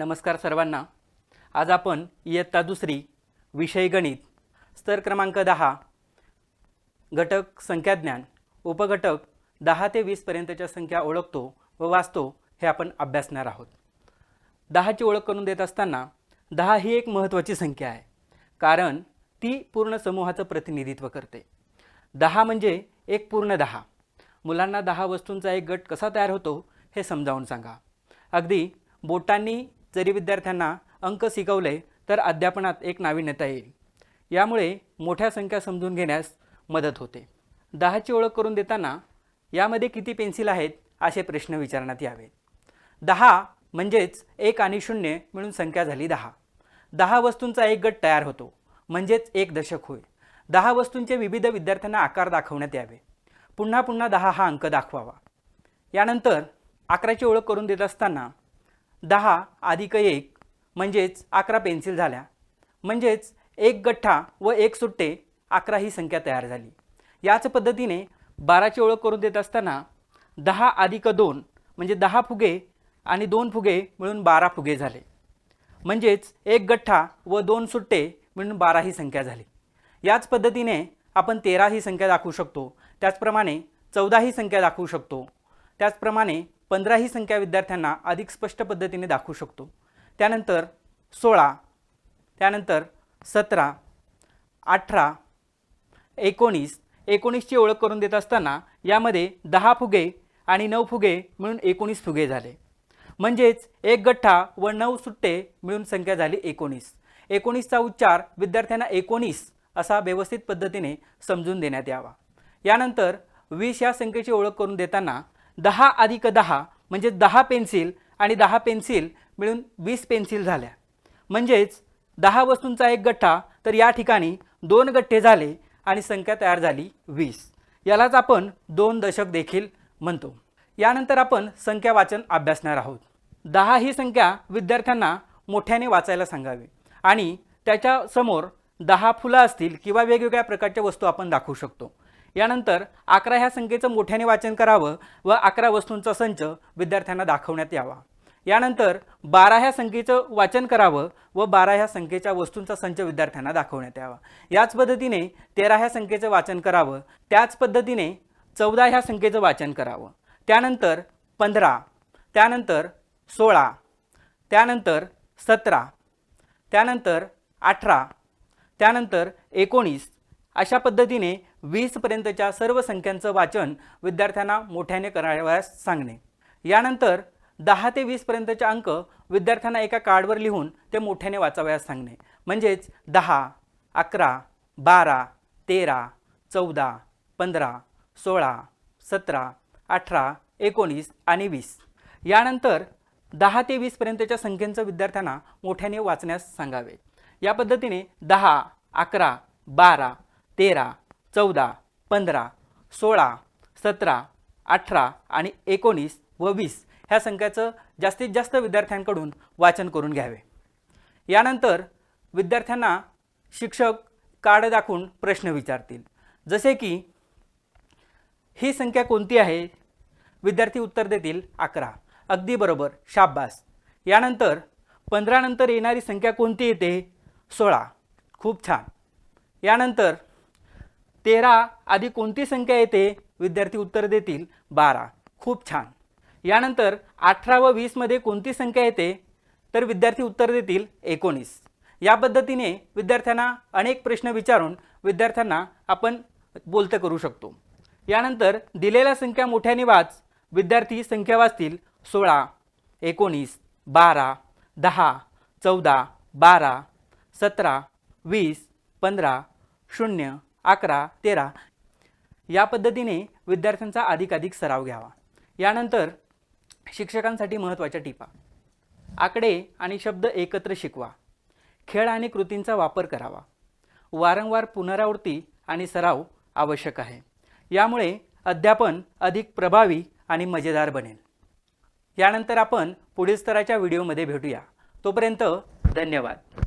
नमस्कार सर्वांना। आज आपण इयत्ता दुसरी विषय गणित स्तर क्रमांक 10 घटक संख्याज्ञान उपघटक 10 ते 20 पर्यंतच्या संख्या ओळखतो व वाचतो हे आपण अभ्यासणार आहोत। 10 ची ओळख करून देत असताना 10 ही एक महत्त्वाची संख्या आहे, कारण ती पूर्ण समूहाचं प्रतिनिधित्व करते। 10 म्हणजे एक पूर्ण 10। मुलांना 10 वस्तूंचा एक गट कसा तयार होतो हे समजावून सांगा। अगदी बोटांनी जरी विद्यार्थ्यांना अंक शिकवले तर अध्यापनात एक नाविन्यता येईल। यामुळे मोठ्या संख्या समजून घेण्यास मदत होते। 10 ची ओळख करून देताना यामध्ये किती पेन्सिल आहेत असे प्रश्न विचारण्यात यावे। 10 म्हणजेच 1 आणि 0 मिळून संख्या झाली 10। 10 वस्तूंचा एक गट तयार होतो म्हणजेच एक दशक होय। 10 वस्तूंचे विविध विद्यार्थ्यांना आकार दाखवण्यात यावे। पुन्हा पुन्हा 10 हा अंक दाखवावा। यानंतर 11 ची ओळख करून देत असताना 10 अधिक 1 म्हणजेच 11 पेन्सिल झाल्या, म्हणजेच एक गठ्ठा व एक सुट्टे 11 ही संख्या तयार झाली। याच पद्धतीने 12 ची ओळख करून देत असताना 10 अधिक 2 म्हणजे 10 फुगे आणि 2 फुगे मिळून 12 फुगे झाले, म्हणजेच एक गठ्ठा व 2 सुट्टे मिळून 12 ही संख्या झाली। याच पद्धतीने आपण 13 ही संख्या दाखवू शकतो, त्याचप्रमाणे 14 ही संख्या दाखवू शकतो, त्याचप्रमाणे 15 ही संख्या विद्यार्थ्यांना अधिक स्पष्ट पद्धतीने दाखवू शकतो। त्यानंतर 16, त्यानंतर 17, 18, 19 ची ओळख करून देत असताना यामध्ये 10 फुगे आणि 9 फुगे मिळून 19 फुगे झाले, म्हणजेच एक गठ्ठा व 9 सुट्टे मिळून संख्या झाली 19। 19 चा उच्चार विद्यार्थ्यांना 19 असा व्यवस्थित पद्धतीने समजून देण्यात यावा। यानंतर 20 या संख्येची ओळख करून देताना 10 अधिक 10 म्हणजे 10 पेन्सिल आणि 10 पेन्सिल मिळून 20 पेन्सिल झाल्या, म्हणजेच 10 वस्तूंचा एक गठ्ठा, तर या ठिकाणी 2 गठ्ठे झाले आणि संख्या तयार झाली 20। यालाच आपण 2 दशक देखील म्हणतो। यानंतर आपण संख्या वाचन अभ्यासणार आहोत। 10 ही संख्या विद्यार्थ्यांना मोठ्याने वाचायला सांगावी आणि त्याच्या समोर 10 फुलं असतील किंवा वेगवेगळ्या प्रकारच्या वस्तू आपण दाखवू शकतो। यानंतर 11 ह्या संख्येचं मोठ्याने वाचन करावं व 11 वस्तूंचा संच विद्यार्थ्यांना दाखवण्यात यावा। यानंतर 12 ह्या संख्येचं वाचन करावं व 12 ह्या संख्येच्या वस्तूंचा संच विद्यार्थ्यांना दाखवण्यात यावा। याच पद्धतीने 13 ह्या संख्येचं वाचन करावं, त्याच पद्धतीने 14 ह्या संख्येचं वाचन करावं, त्यानंतर 15, त्यानंतर 16, त्यानंतर 17, त्यानंतर 18, त्यानंतर 19 अशा पद्धतीने 20 पर्यंतच्या सर्व संख्यांचं वाचन विद्यार्थ्यांना मोठ्याने करावयास सांगणे। यानंतर 10 ते 20 पर्यंतचे अंक विद्यार्थ्यांना एका कार्डवर लिहून ते मोठ्याने वाचावयास सांगणे, म्हणजेच 10, 11, 12, 13, 14, 15, 16, 17, 18, 19 आणि 20। यानंतर 10 ते 20 पर्यंतच्या संख्यांचं विद्यार्थ्यांना मोठ्याने वाचण्यास सांगावे। या पद्धतीने 10, 11, 12, 13, 14, 15, 16, 17, 18 आणि 19 व 20 ह्या संख्याचं जास्तीत जास्त विद्यार्थ्यांकडून वाचन करून घ्यावे। यानंतर विद्यार्थ्यांना शिक्षक कार्ड दाखवून प्रश्न विचारतील, जसे की ही संख्या कोणती आहे? विद्यार्थी उत्तर देतील 11। अगदी बरोबर, शाबास। यानंतर 15 नंतर येणारी संख्या कोणती येते? 16। खूप छान। यानंतर 13 आधी कोणती संख्या येते? विद्यार्थी उत्तर देतील 12। खूप छान। यानंतर 18 व 20 मध्ये कोणती संख्या येते? तर विद्यार्थी उत्तर देतील 19। या पद्धतीने विद्यार्थ्यांना अनेक प्रश्न विचारून विद्यार्थ्यांना आपण बोलतं करू शकतो। यानंतर दिलेल्या संख्या मोठ्याने वाच। विद्यार्थी संख्या वाचतील 16, 19, 12, 10, 14, 12, 17, 20, 15, 0, 11, 13 या पद्धतीने विद्यार्थ्यांचा अधिकाधिक सराव घ्यावा। यानंतर शिक्षकांसाठी महत्त्वाच्या टिपा: आकडे आणि शब्द एकत्र शिकवा, खेळ आणि कृतींचा वापर करावा, वारंवार पुनरावृत्ती आणि सराव आवश्यक आहे। यामुळे अध्यापन अधिक प्रभावी आणि मजेदार बनेल। यानंतर आपण पुढील स्तराच्या व्हिडिओमध्ये भेटूया। तोपर्यंत धन्यवाद।